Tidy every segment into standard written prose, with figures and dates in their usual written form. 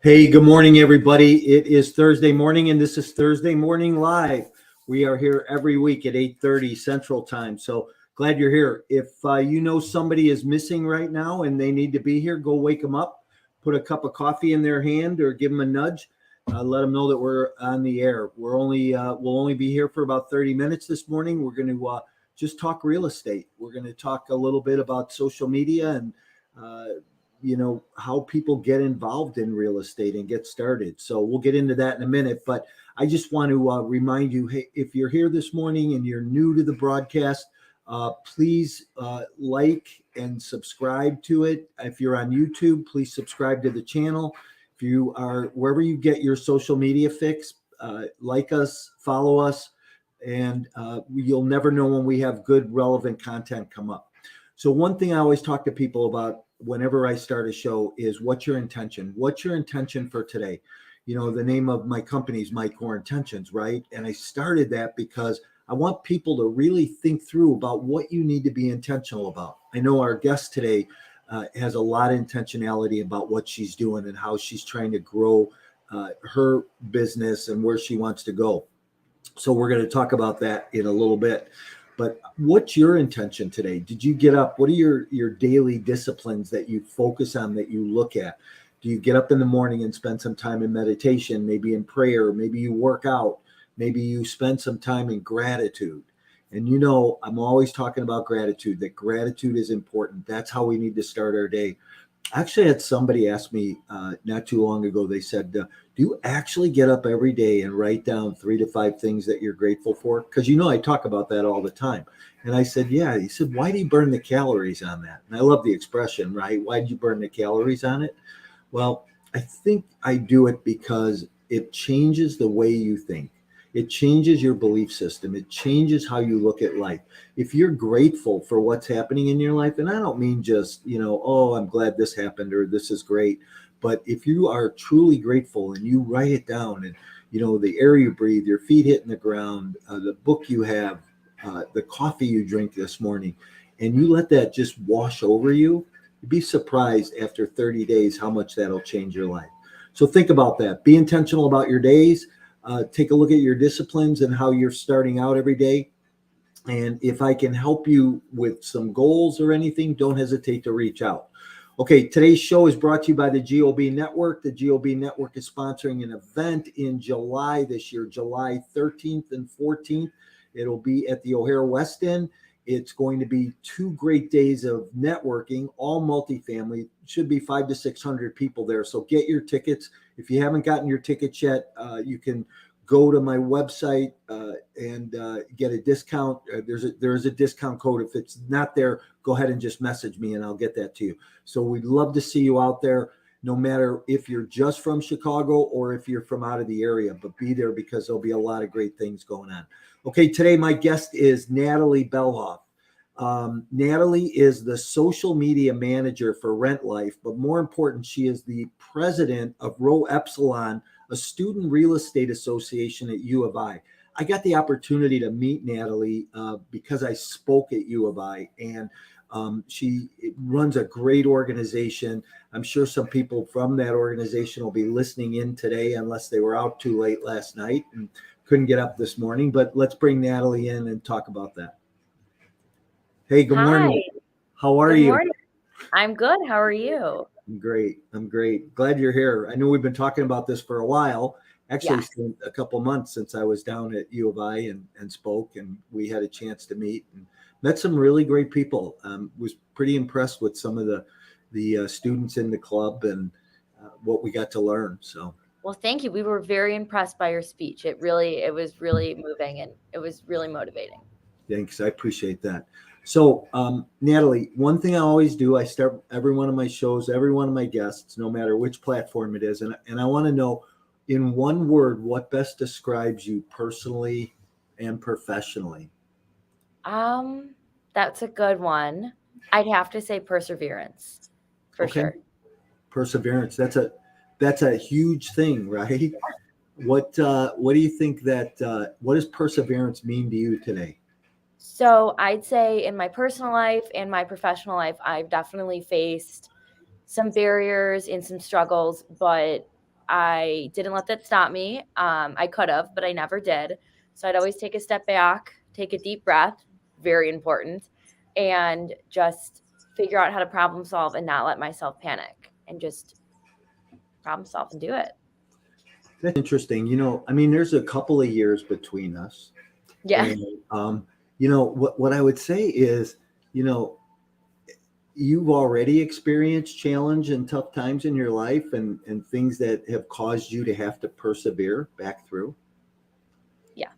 Hey, good morning, everybody. It is Thursday morning, and this is Thursday Morning Live. We are here every week at 8:30 Central Time. So glad you're here. If you know somebody is missing right now and they need to be here, go wake them up, put a cup of coffee in their hand, or give them a nudge. Let them know that we're on the air. We'll only be here for about 30 minutes this morning. We're going to just talk real estate. We're going to talk a little bit about social media and how people get involved in real estate and get started. So we'll get into that in a minute, but I just want to remind you, hey, if you're here this morning and you're new to the broadcast, please like and subscribe to it. If you're on YouTube, please subscribe to the channel. If you are wherever you get your social media fix, like us, follow us, and you'll never know when we have good, relevant content come up. So one thing I always talk to people about whenever I start a show is what's your intention? What's your intention for today? You know, the name of my company is My Core Intentions, right? And I started that because I want people to really think through about what you need to be intentional about. I know our guest today has a lot of intentionality about what she's doing and how she's trying to grow her business and where she wants to go. So we're going to talk about that in a little bit. But what's your intention today? Did you get up? What are your daily disciplines that you focus on, that you look at? Do you get up in the morning and spend some time in meditation, maybe in prayer, maybe you work out, maybe you spend some time in gratitude? And you know, I'm always talking about gratitude, that gratitude is important. That's how we need to start our day. I actually had somebody ask me not too long ago, they said, do you actually get up every day and write down 3 to 5 things that you're grateful for? Because, you know, I talk about that all the time. And I said, yeah. He said, why do you burn the calories on that? And I love the expression, right? Why did you burn the calories on it? Well, I think I do it because it changes the way you think. It changes your belief system. It changes how you look at life. If you're grateful for what's happening in your life, and I don't mean just, oh, I'm glad this happened or this is great, but if you are truly grateful and you write it down and, the air you breathe, your feet hitting the ground, the book you have, the coffee you drink this morning, and you let that just wash over you, you'd be surprised after 30 days how much that'll change your life. So think about that. Be intentional about your days. Take a look at your disciplines and how you're starting out every day. And if I can help you with some goals or anything, don't hesitate to reach out. Okay, today's show is brought to you by the GOB Network. The GOB Network is sponsoring an event in July this year, July 13th and 14th. It'll be at the O'Hare West End. It's going to be 2 great days of networking, all multifamily. Should be 500 to 600 people there. So get your tickets. If you haven't gotten your tickets yet, you can go to my website and get a discount. There is a discount code. If it's not there, go ahead and just message me and I'll get that to you. So we'd love to see you out there, no matter if you're just from Chicago or if you're from out of the area, but be there because there'll be a lot of great things going on. Okay, today my guest is Natalie Belloff. Natalie is the social media manager for Rent Life, but more important, she is the president of Rho Epsilon, a student real estate association at U of I. I got the opportunity to meet Natalie because I spoke at U of I, and she runs a great organization. I'm sure some people from that organization will be listening in today, unless they were out too late last night and couldn't get up this morning. But let's bring Natalie in and talk about that. Hey, good morning. How are you? Good morning. I'm good. How are you? I'm great. Glad you're here. I know we've been talking about this for a while. Actually, Yes. It's been a couple months since I was down at U of I and spoke, and we had a chance to meet and met some really great people. Was pretty impressed with some of the students in the club and what we got to learn. So. Well, thank you. We were very impressed by your speech. It was really moving and it was really motivating. Thanks. I appreciate that. So, Natalie, one thing I always do, I start every one of my shows, every one of my guests, no matter which platform it is. And I want to know, in one word, what best describes you personally and professionally? That's a good one. I'd have to say perseverance for Okay. sure. Perseverance. That's a huge thing, right? What do you think what does perseverance mean to you today? So I'd say in my personal life and my professional life, I've definitely faced some barriers and some struggles, but I didn't let that stop me. I could have, but I never did. So I'd always take a step back, take a deep breath, very important, and just figure out how to problem solve and not let myself panic and just problem solve and do it. That's interesting. I mean, there's a couple of years between us. Yeah. And, what I would say is, you've already experienced challenge and tough times in your life and things that have caused you to have to persevere back through. Yeah.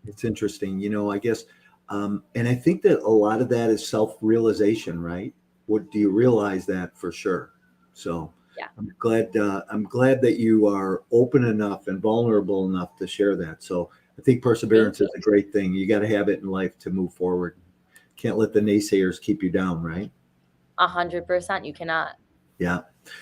It's interesting, I guess. And I think that a lot of that is self-realization, right? What do you realize that for sure? So yeah, I'm glad that you are open enough and vulnerable enough to share that. So I think perseverance is a great thing. You got to have it in life to move forward. Can't let the naysayers keep you down, right? 100%. You cannot. Yeah.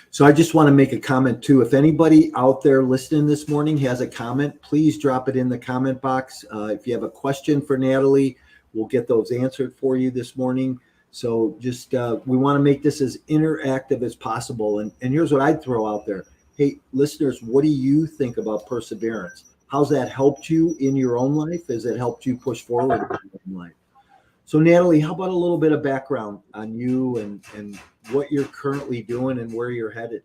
So I just want to make a comment too. If anybody out there listening this morning has a comment, please drop it in the comment box. If you have a question for Natalie, we'll get those answered for you this morning. So just we want to make this as interactive as possible. And here's what I'd throw out there. Hey, listeners, what do you think about perseverance? How's that helped you in your own life? Has it helped you push forward in your own life? So Natalie, how about a little bit of background on you and what you're currently doing and where you're headed?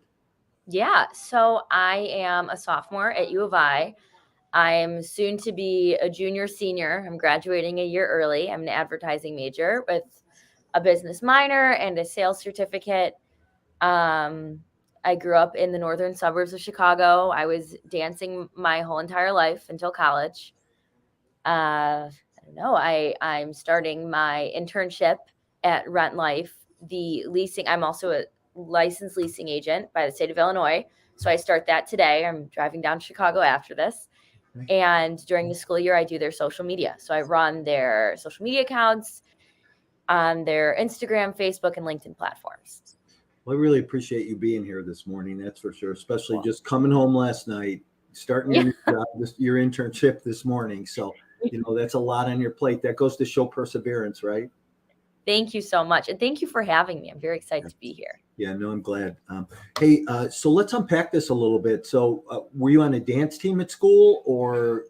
Yeah. So I am a sophomore at U of I. I'm soon to be a junior senior. I'm graduating a year early. I'm an advertising major with a business minor and a sales certificate. I grew up in the northern suburbs of Chicago. I was dancing my whole entire life until college. I don't know. I'm starting my internship at Rent Life, the leasing. I'm also a licensed leasing agent by the state of Illinois. So I start that today. I'm driving down to Chicago after this. And during the school year, I do their social media. So I run their social media accounts on their Instagram, Facebook, and LinkedIn platforms. Well, I really appreciate you being here this morning. That's for sure, especially just coming home last night, starting your job, your internship this morning. So, that's a lot on your plate. That goes to show perseverance, right? Thank you so much. And thank you for having me. I'm very excited to be here. Yeah, no, I'm glad. Hey, so let's unpack this a little bit. So were you on a dance team at school or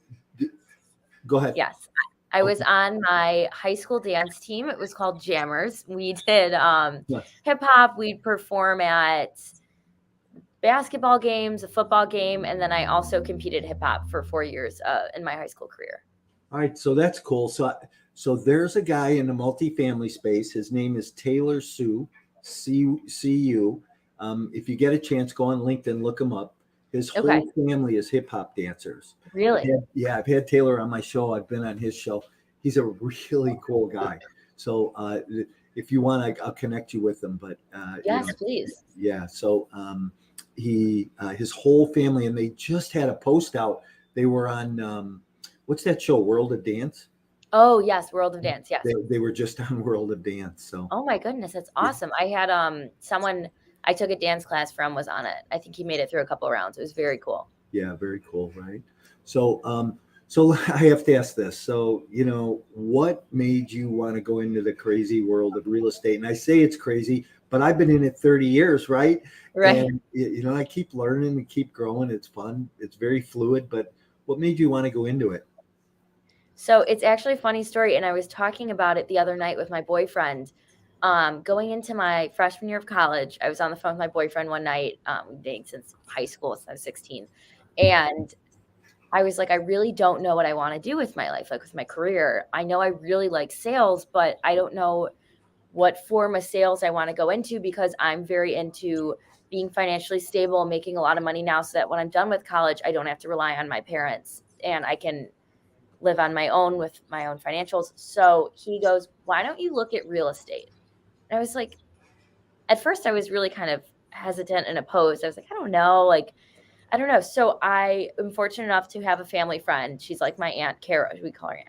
go ahead? Yes, I was on my high school dance team. It was called Jammers. We did hip hop. We'd perform at basketball games, a football game, and then I also competed hip hop for 4 years in my high school career. All right, so that's cool. So there's a guy in the multifamily space. His name is Taylor Sue, CU. If you get a chance, go on LinkedIn, look him up. His whole family is hip hop dancers. Really? I've had Taylor on my show. I've been on his show. He's a really cool guy. So if you want, I'll connect you with him. But yes, please. Yeah. So his whole family, and they just had a post out. They were on what's that show, World of Dance? Oh yes, World of Dance. Yes. They were just on World of Dance. So. Oh my goodness, that's awesome. I had someone I took a dance class from was on it. I think he made it through a couple of rounds. It was very cool. Yeah, very cool, right? So so I have to ask this. So, what made you want to go into the crazy world of real estate? And I say it's crazy, but I've been in it 30 years, right? Right. And, I keep learning and keep growing. It's fun. It's very fluid, but what made you want to go into it? So it's actually a funny story. And I was talking about it the other night with my boyfriend. Going into my freshman year of college, I was on the phone with my boyfriend one night. We've been dating since high school, since I was 16. And I was like, I really don't know what I want to do with my life, like with my career. I know I really like sales, but I don't know what form of sales I want to go into because I'm very into being financially stable, making a lot of money now so that when I'm done with college, I don't have to rely on my parents and I can live on my own with my own financials. So he goes, why don't you look at real estate? And I was like, at first I was really kind of hesitant and opposed. I was like, I don't know. I don't know. So I am fortunate enough to have a family friend. She's like my Aunt Carol.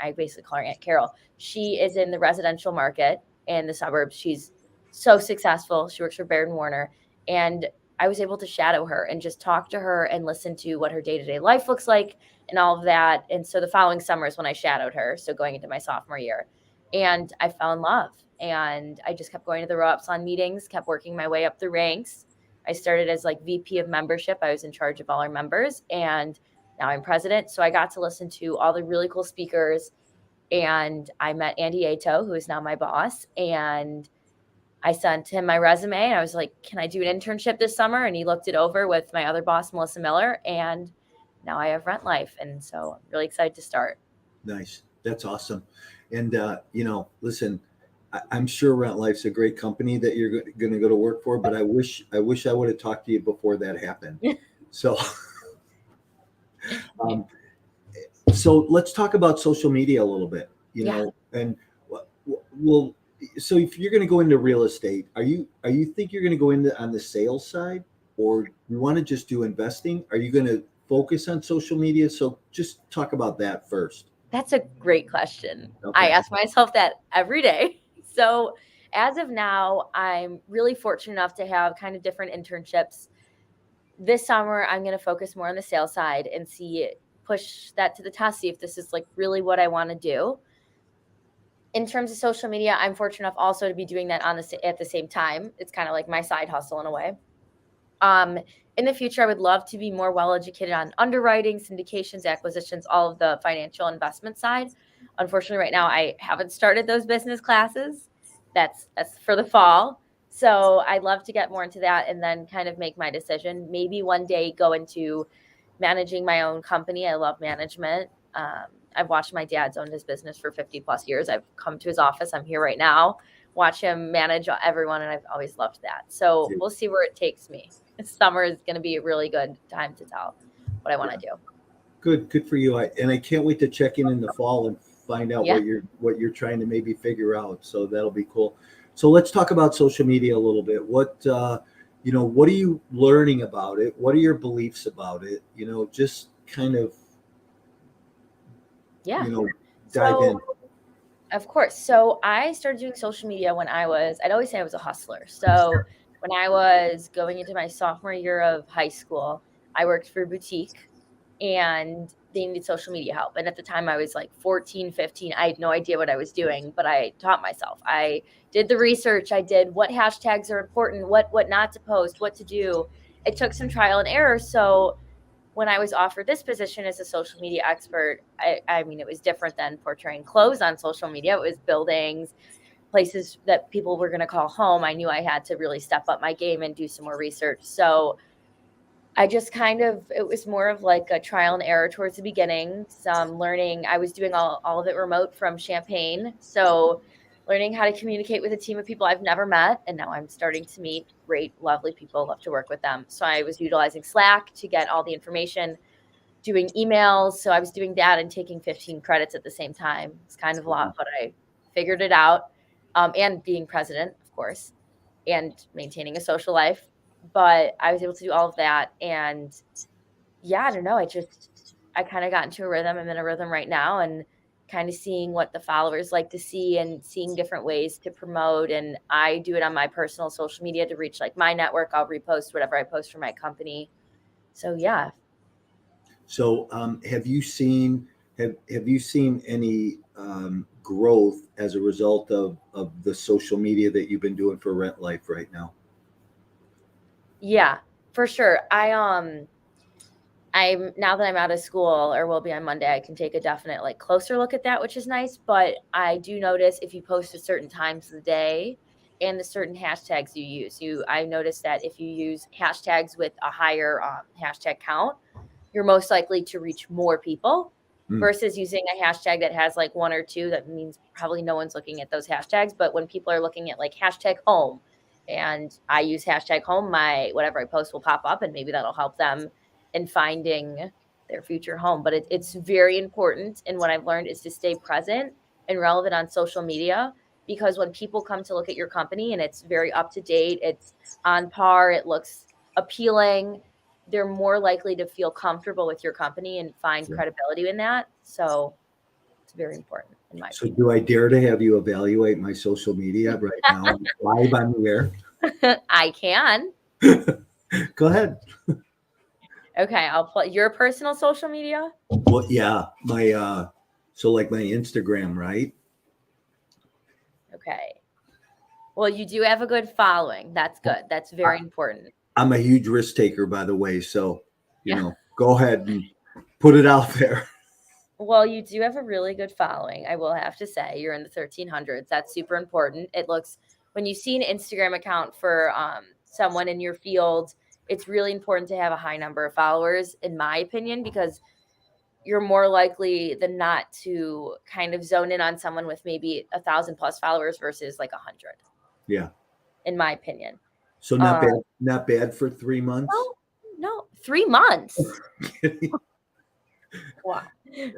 I basically call her Aunt Carol. She is in the residential market in the suburbs. She's so successful. She works for Baird & Warner. And I was able to shadow her and just talk to her and listen to what her day-to-day life looks like and all of that. And so the following summer is when I shadowed her. So going into my sophomore year. And I fell in love. And I just kept going to the row-ups on meetings, kept working my way up the ranks. I started as like VP of membership. I was in charge of all our members, and now I'm president. So I got to listen to all the really cool speakers, and I met Andy Ato, who is now my boss, and I sent him my resume and I was like, can I do an internship this summer? And he looked it over with my other boss, Melissa Miller, and now I have Rent Life. And so I'm really excited to start. Nice. That's awesome. And, listen, I'm sure Rent Life's a great company that you're going to go to work for, but I wish I would have talked to you before that happened. So, so let's talk about social media a little bit, and we'll, so if you're going to go into real estate, are you think you're going to go into on the sales side, or you want to just do investing? Are you going to focus on social media? So just talk about that first. That's a great question. Okay. I ask myself that every day. So as of now, I'm really fortunate enough to have kind of different internships. This summer, I'm going to focus more on the sales side and push that to the test, see if this is like really what I want to do. In terms of social media, I'm fortunate enough also to be doing that at the same time. It's kind of like my side hustle in a way. In the future, I would love to be more well-educated on underwriting, syndications, acquisitions, all of the financial investment side. Unfortunately, right now, I haven't started those business classes. That's for the fall. So I'd love to get more into that and then kind of make my decision. Maybe one day go into managing my own company. I love management. I've watched my dad's owned his business for 50 plus years. I've come to his office. I'm here right now. Watch him manage everyone. And I've always loved that. So we'll see where it takes me. Summer is going to be a really good time to tell what I want to do. Good for you. I can't wait to check in the fall and find out what you're trying to maybe figure out. So that'll be cool. So let's talk about social media a little bit. What are you learning about it? What are your beliefs about it? Just kind of, dive in. Of course. So I started doing social media when I'd always say I was a hustler. So when I was going into my sophomore year of high school, I worked for a boutique and they needed social media help. And at the time I was like 14, 15. I had no idea what I was doing, but I taught myself. I did the research. I did what hashtags are important, what not to post, what to do. It took some trial and error. So when I was offered this position as a social media expert, I mean, it was different than portraying clothes on social media. It was buildings, places that people were going to call home. I knew I had to really step up my game and do some more research. So I just it was more of like a trial and error towards the beginning, some learning. I was doing all of it remote from Champaign. So learning how to communicate with a team of people I've never met. And now I'm starting to meet great, lovely people. Love to work with them. So I was utilizing Slack to get all the information, doing emails. So I was doing that and taking 15 credits at the same time. It's kind of a lot, but I figured it out. And being president, of course, and maintaining a social life. But I was able to do all of that. And I don't know. I kind of got into a rhythm. I'm in a rhythm right now and kind of seeing what the followers like to see and seeing different ways to promote. And I do it on my personal social media to reach like my network. I'll repost whatever I post for my company. So, yeah. So have you seen any growth as a result of the social media that you've been doing for Rent Life right now? Yeah, for sure. I'm now that I'm out of school or will be on Monday, I can take a definite like closer look at that, which is nice. But I do notice if you post at certain times of the day and the certain hashtags you use, I noticed that if you use hashtags with a higher hashtag count, you're most likely to reach more people versus using a hashtag that has like one or two. That means probably no one's looking at those hashtags. But when people are looking at like hashtag home and I use hashtag home, whatever I post will pop up and maybe that'll help them in finding their future home. But it's very important. And what I've learned is to stay present and relevant on social media, because when people come to look at your company and it's very up to date, it's on par, it looks appealing, they're more likely to feel comfortable with your company and find credibility in that. So it's very important in my opinion. Do I dare to have you evaluate my social media right now, live on the air? I can. Go ahead. Okay, I'll put your personal social media. Well, yeah, my so like my Instagram, right? Okay. Well, you do have a good following. That's good. That's very important. I'm a huge risk taker, by the way. So, go ahead and put it out there. Well, you do have a really good following. I will have to say you're in the 1300s. That's super important. It looks, when you see an Instagram account for someone in your field, it's really important to have a high number of followers, in my opinion, because you're more likely than not to kind of zone in on someone with maybe 1,000+ followers versus like 100. Yeah. In my opinion. So not bad for 3 months. No, 3 months.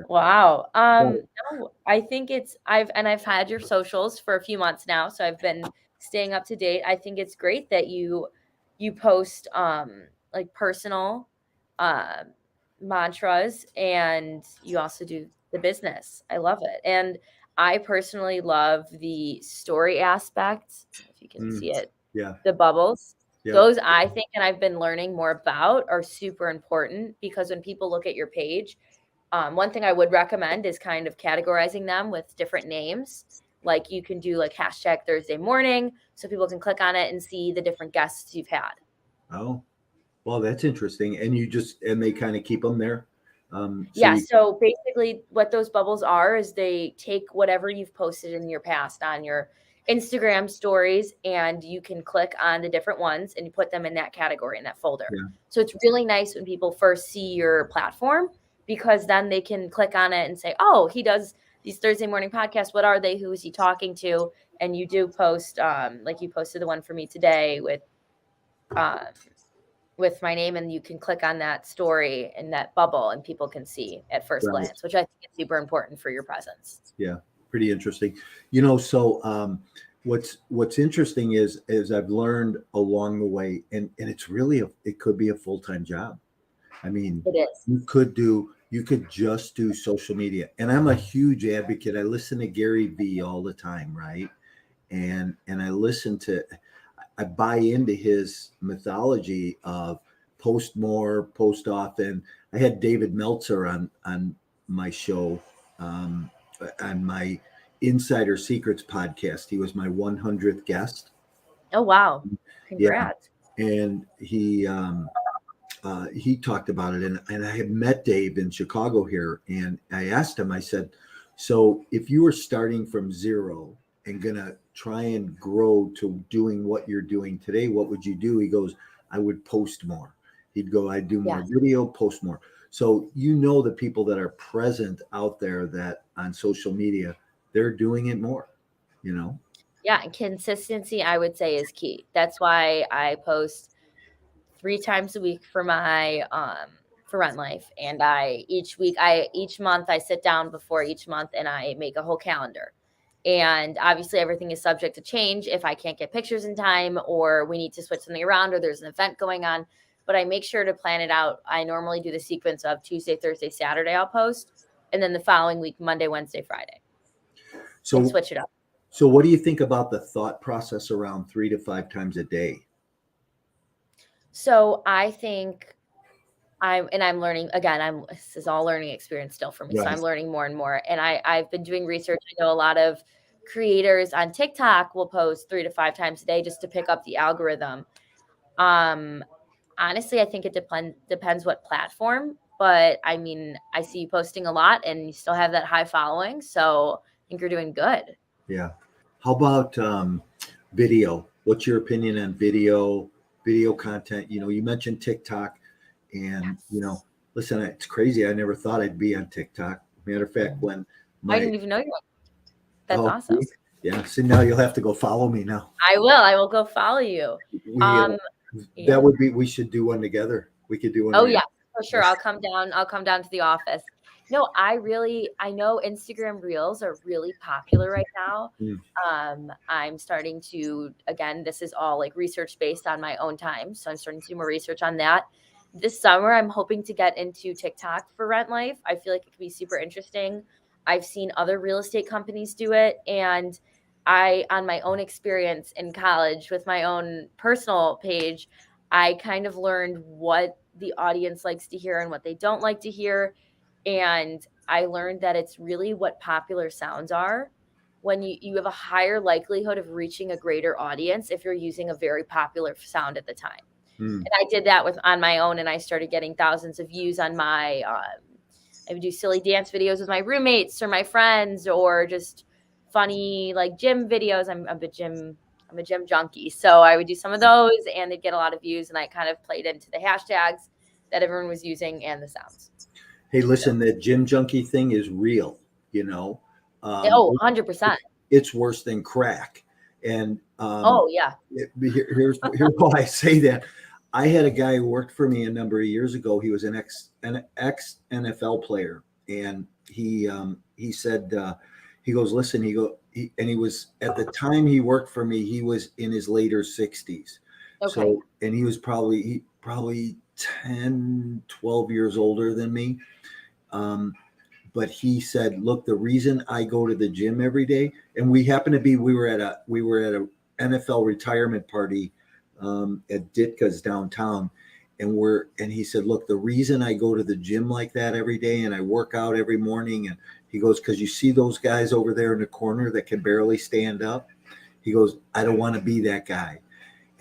Wow. No, I think I've had your socials for a few months now, so I've been staying up to date. I think it's great that you post like personal mantras, and you also do the business. I love it. And I personally love the story aspect. If you can see it. Yeah. The bubbles. Yep. Those, I think, and I've been learning more about, are super important, because when people look at your page, one thing I would recommend is kind of categorizing them with different names. Like you can do like hashtag Thursday morning, so people can click on it and see the different guests you've had. Oh, well, that's interesting. And they kind of keep them there. So basically what those bubbles are is they take whatever you've posted in your past on your Instagram stories, and you can click on the different ones and you put them in that category, in that folder. Yeah. So it's really nice when people first see your platform, because then they can click on it and say, oh, he does these Thursday morning podcasts. What are they? Who is he talking to? And you do post, like you posted the one for me today with my name, and you can click on that story in that bubble and people can see at first glance, which I think is super important for your presence. Yeah. Pretty interesting. So what's interesting is I've learned along the way, and it's really it could be a full-time job. I mean, it is. You could just do social media. And I'm a huge advocate. I listen to Gary Vee all the time, right? And I buy into his mythology of post more, post often. I had David Meltzer on my show, on my Insider Secrets podcast. He was my 100th guest. Oh, wow. Congrats. Yeah. And he talked about it, and I had met Dave in Chicago here, and I asked him, I said, so if you were starting from zero and gonna try and grow to doing what you're doing today, what would you do? He goes, I would post more. He'd go, I'd do more video, post more. So the people that are present out there that on social media, they're doing it more, Yeah, and consistency, I would say, is key. That's why I post 3 times a week for my for Rent Life, and each month I sit down before each month and I make a whole calendar. And obviously everything is subject to change if I can't get pictures in time, or we need to switch something around, or there's an event going on, but I make sure to plan it out. I normally do the sequence of Tuesday, Thursday, Saturday I'll post, and then the following week, Monday, Wednesday, Friday. So switch it up. So what do you think about the thought process around 3 to 5 times a day? So I think I'm learning again. This is all learning experience still for me. Right. So I'm learning more and more. And I've been doing research. I know a lot of creators on TikTok will post 3 to 5 times a day just to pick up the algorithm. Honestly, I think it depends what platform. But I mean, I see you posting a lot and you still have that high following. So I think you're doing good. Yeah. How about video? What's your opinion on video content? You mentioned TikTok, and listen, it's crazy. I never thought I'd be on TikTok. Matter of fact, I didn't even know you were. That's awesome. Yeah. So now you'll have to go follow me now. I will go follow you. That would be. We should do one together. We could do one. Oh yeah, for sure. I'll come down to the office. No, I know Instagram Reels are really popular right now. I'm starting to, again, this is all like research based on my own time. So I'm starting to do more research on that. This summer, I'm hoping to get into TikTok for Rent Life. I feel like it could be super interesting. I've seen other real estate companies do it. And on my own experience in college with my own personal page, I kind of learned what the audience likes to hear and what they don't like to hear. And I learned that it's really what popular sounds are. When you have a higher likelihood of reaching a greater audience if you're using a very popular sound at the time. Mm. And I did that on my own, and I started getting thousands of views on my, I would do silly dance videos with my roommates or my friends, or just funny like gym videos. I'm a gym junkie. So I would do some of those and they'd get a lot of views, and I kind of played into the hashtags that everyone was using and the sounds. Hey, listen, that gym junkie thing is real, you know. Oh, 100%. It's worse than crack. And Oh, yeah. here's why I say that. I had a guy who worked for me a number of years ago. He was an ex NFL player, and he said, he goes, listen, and he was, at the time he worked for me, he was in his later 60s. Okay. So, and he was probably 10, 12 years older than me. But he said, look, the reason I go to the gym every day, and we were at a NFL retirement party at Ditka's downtown. And he said, look, the reason I go to the gym like that every day and I work out every morning, and he goes, because you see those guys over there in the corner that can barely stand up. He goes, I don't want to be that guy.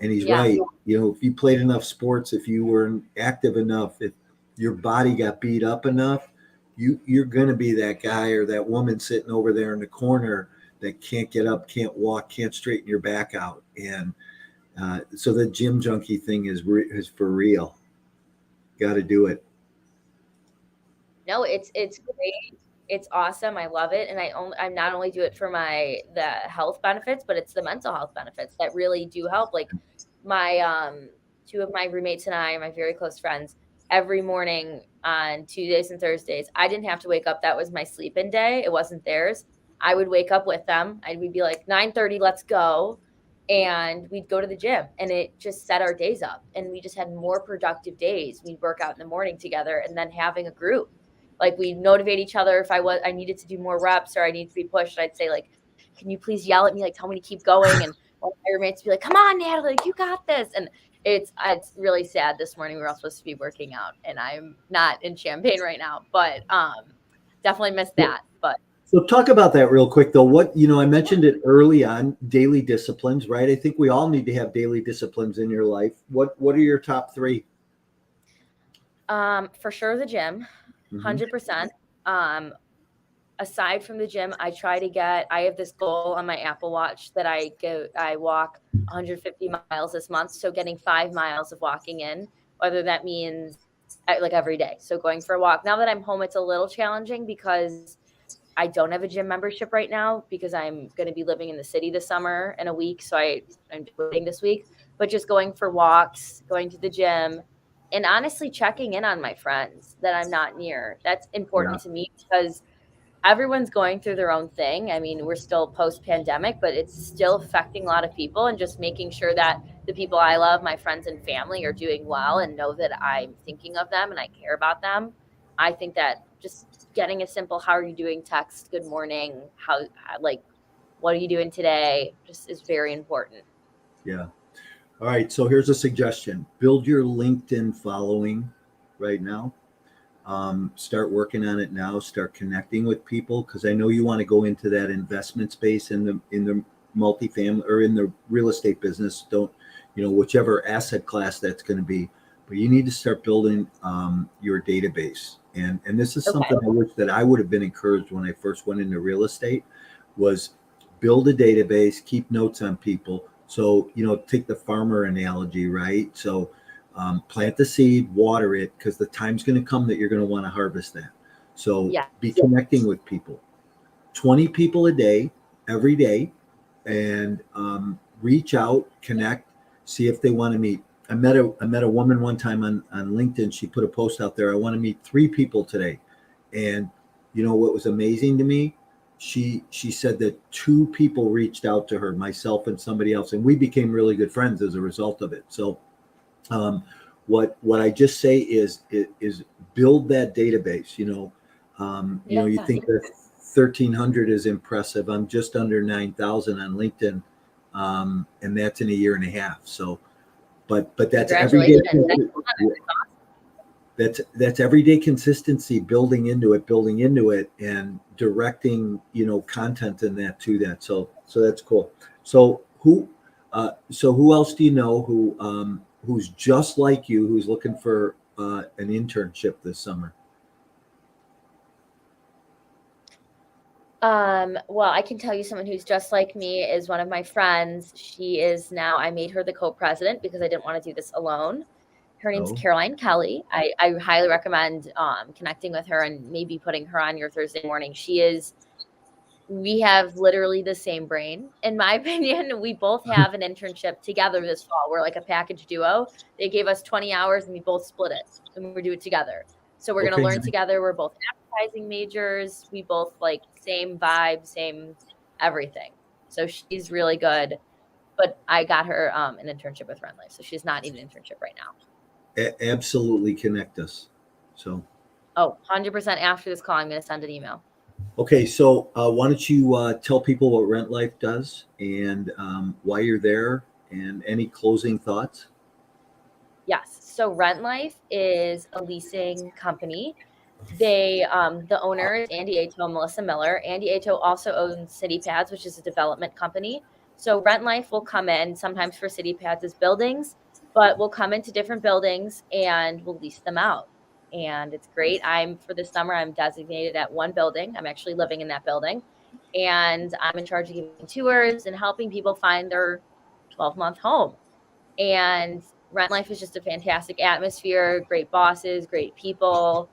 And he's right. You know, if you played enough sports, if you were active enough, if your body got beat up enough, you're going to be that guy or that woman sitting over there in the corner that can't get up, can't walk, can't straighten your back out. And so the gym junkie thing is for real. Got to do it. No, it's great. It's awesome. I love it. And I not only do it for the health benefits, but it's the mental health benefits that really do help. Like my, two of my roommates and I, my very close friends, every morning on Tuesdays and Thursdays, I didn't have to wake up. That was my sleep-in day. It wasn't theirs. I would wake up with them. We'd be like 9:30, let's go. And we'd go to the gym, and it just set our days up. And we just had more productive days. We'd work out in the morning together, and then having a group. Like, we motivate each other. If I needed to do more reps or I need to be pushed, I'd say, like, can you please yell at me? Like, tell me to keep going. And one of my roommates would be like, come on, Natalie, you got this. And it's really sad. This morning we were all supposed to be working out, and I'm not in Champaign right now, but definitely missed that. But so talk about that real quick, though. I mentioned it early on, daily disciplines, right? I think we all need to have daily disciplines in your life. What are your top three? For sure, the gym, 100%. Aside from the gym, I have this goal on my Apple Watch that I walk 150 miles this month. So getting 5 miles of walking in, whether that means like every day. So going for a walk. Now that I'm home, it's a little challenging because I don't have a gym membership right now because I'm going to be living in the city this summer in a week. So I'm doing this week, but just going for walks, going to the gym, and honestly checking in on my friends that I'm not near. That's important to me because everyone's going through their own thing. I mean, we're still post-pandemic, but it's still affecting a lot of people, and just making sure that the people I love, my friends and family, are doing well and know that I'm thinking of them and I care about them. I think that just getting a simple, how are you doing text, good morning, what are you doing today, just is very important. Yeah. All right. So here's a suggestion. Build your LinkedIn following right now. Start working on it now. Start connecting with people, because I know you want to go into that investment space in the multifamily or in the real estate business. Don't, whichever asset class that's going to be, but you need to start building your database. And this is something I wish that I would have been encouraged when I first went into real estate, was build a database, keep notes on people. So, take the farmer analogy, right? So plant the seed, water it, because the time's going to come that you're going to want to harvest that. So be connecting with people, 20 people a day, every day, and reach out, connect, see if they want to meet. I met a woman one time on LinkedIn. She put a post out there. I want to meet 3 people today. And what was amazing to me? She said that 2 people reached out to her, myself and somebody else, and we became really good friends as a result of it. So what I just say is build that database. You think that 1,300 is impressive. I'm just under 9,000 on LinkedIn, and that's in a year and a half. So, but that's everyday. That's everyday consistency, building into it, and directing, content in that to that. So that's cool. So who else do you know who who's just like you, who's looking for an internship this summer? Well, I can tell you someone who's just like me is one of my friends. She is now, I made her the co-president because I didn't want to do this alone. Her name's Oh. Caroline Kelly. I highly recommend connecting with her and maybe putting her on your Thursday morning. We have literally the same brain. In my opinion, we both have an internship together this fall. We're like a package duo. They gave us 20 hours and we both split it and we do it together. So we're going to learn together. We're both advertising majors. We both like same vibe, same everything. So she's really good. But I got her an internship with Rent Life. So she's not in an internship right now. Absolutely connect us. So. Oh, 100% after this call, I'm going to send an email. Okay, so why don't you tell people what Rent Life does and why you're there and any closing thoughts? Yes. So Rent Life is a leasing company. The owner is Andy Ato and Melissa Miller. Andy Ato also owns City Pads, which is a development company. So Rent Life will come in sometimes for City Pads as buildings, but we'll come into different buildings and we'll lease them out. And it's great. For this summer, I'm designated at one building. I'm actually living in that building. And I'm in charge of giving tours and helping people find their 12-month home. And Rent Life is just a fantastic atmosphere, great bosses, great people.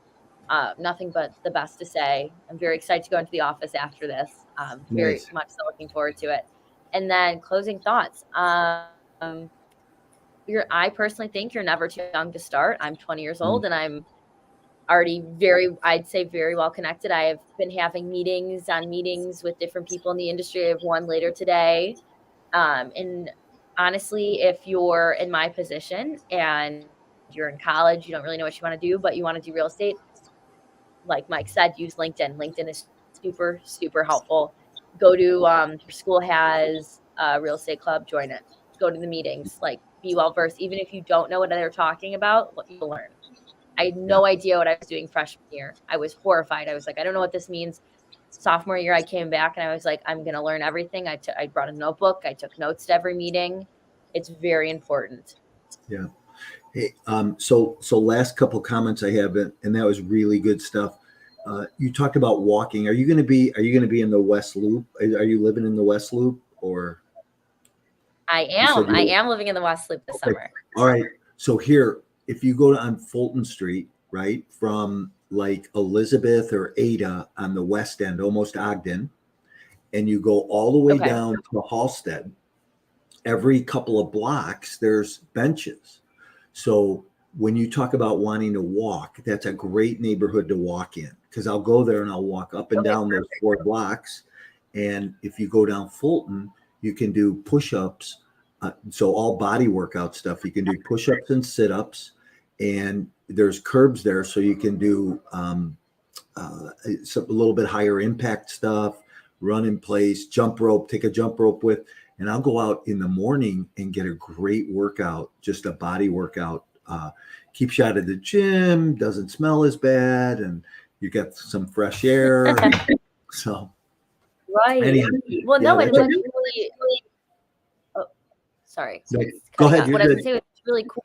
Nothing but the best to say. I'm very excited to go into the office after this. Very much so looking forward to it. And then closing thoughts. I personally think you're never too young to start. I'm 20 years old and I'm already I'd say very well connected. I have been having meetings with different people in the industry. I have one later today. And honestly, if you're in my position and you're in college, you don't really know what you want to do, but you want to do real estate, like Mike said, use LinkedIn. LinkedIn is super, super helpful. Go to your school has a real estate club, join it. Go to the meetings, like be well versed. Even if you don't know what they're talking about, you'll learn. I had no idea what I was doing freshman year. I was horrified. I was like, I don't know what this means. Sophomore year, I came back and I was like, I'm going to learn everything. I brought a notebook. I took notes to every meeting. It's very important. Yeah. Hey, so last couple comments I have, and that was really good stuff. You talked about walking. Are you going to be in the West Loop? Are you living in the West Loop or? I am living in the West Loop this summer. All right. So here, if you go on Fulton Street, right, from like Elizabeth or Ada on the west end, almost Ogden, and you go all the way down to Halstead, every couple of blocks, there's benches. So when you talk about wanting to walk, that's a great neighborhood to walk in because I'll go there and I'll walk up and down those 4 blocks. And if you go down Fulton, you can do push-ups. So all body workout stuff, you can do push-ups and sit-ups, and there's curbs there. So you can do a little bit higher impact stuff, run in place, jump rope, take a jump rope with, and I'll go out in the morning and get a great workout, just a body workout. Keeps you out of the gym, doesn't smell as bad, and you get some fresh air. So, right. Anyhow, well, no, and what's really, oh, sorry. Go ahead. What I was going to say was really cool.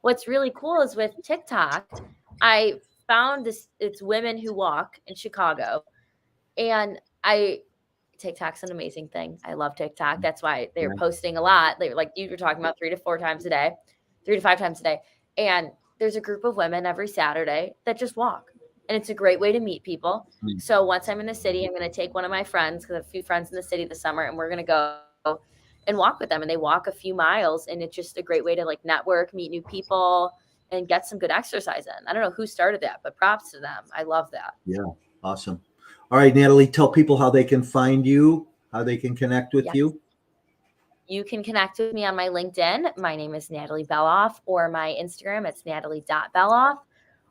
What's really cool is with TikTok, I found it's women who walk in Chicago, and TikTok's an amazing thing. I love TikTok. That's why they're posting a lot. They're like you were talking about 3 to 5 times a day. And there's a group of women every Saturday that just walk. And it's a great way to meet people. So once I'm in the city, I'm going to take one of my friends, because I have a few friends in the city this summer, and we're going to go and walk with them. And they walk a few miles, and it's just a great way to like network, meet new people, and get some good exercise in. I don't know who started that, but props to them. I love that. Yeah. Awesome. All right, Natalie, tell people how they can find you, how they can connect with you. You can connect with me on my LinkedIn. My name is Natalie Belloff, or my Instagram, it's natalie.belloff.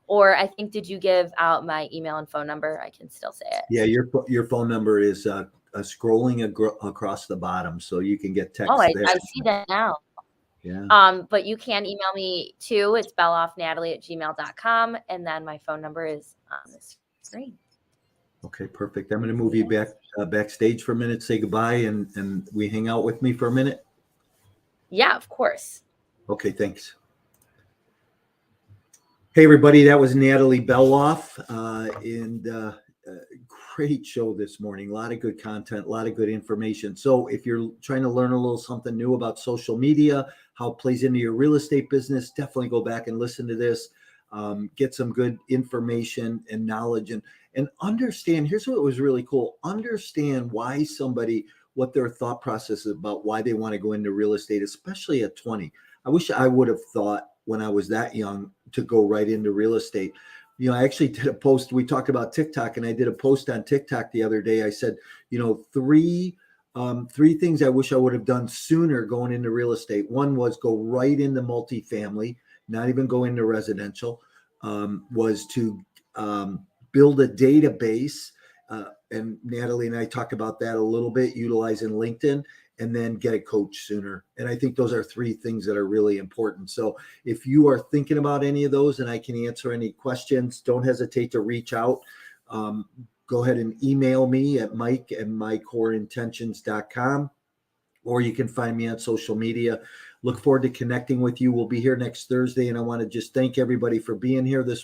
Or I think, did you give out my email and phone number? I can still say it. Yeah, your phone number is scrolling across the bottom, so you can get text there. I see that now. Yeah. But you can email me too. It's belloffnatalie@gmail.com. And then my phone number is on the screen. Okay, perfect. I'm going to move you backstage for a minute, say goodbye, and we hang out with me for a minute. Yeah, of course. Okay, thanks. Hey, everybody, that was Natalie Belloff, and great show this morning. A lot of good content, a lot of good information. So if you're trying to learn a little something new about social media, how it plays into your real estate business, definitely go back and listen to this. Get some good information and knowledge, and understand. Here's what was really cool. Understand why somebody, what their thought process is about why they want to go into real estate, especially at 20. I wish I would have thought when I was that young to go right into real estate. You know, I actually did a post. We talked about TikTok, and I did a post on TikTok the other day. I said, you know, three things I wish I would have done sooner going into real estate. One was go right into multifamily, not even go into residential. Was to build a database, and Natalie and I talked about that a little bit, utilizing LinkedIn, and then get a coach sooner. And I think those are three things that are really important. So if you are thinking about any of those and I can answer any questions, don't hesitate to reach out. Go ahead and email me at mike@mycoreintentions.com, or you can find me on social media. Look forward to connecting with you. We'll be here next Thursday, and I want to just thank everybody for being here this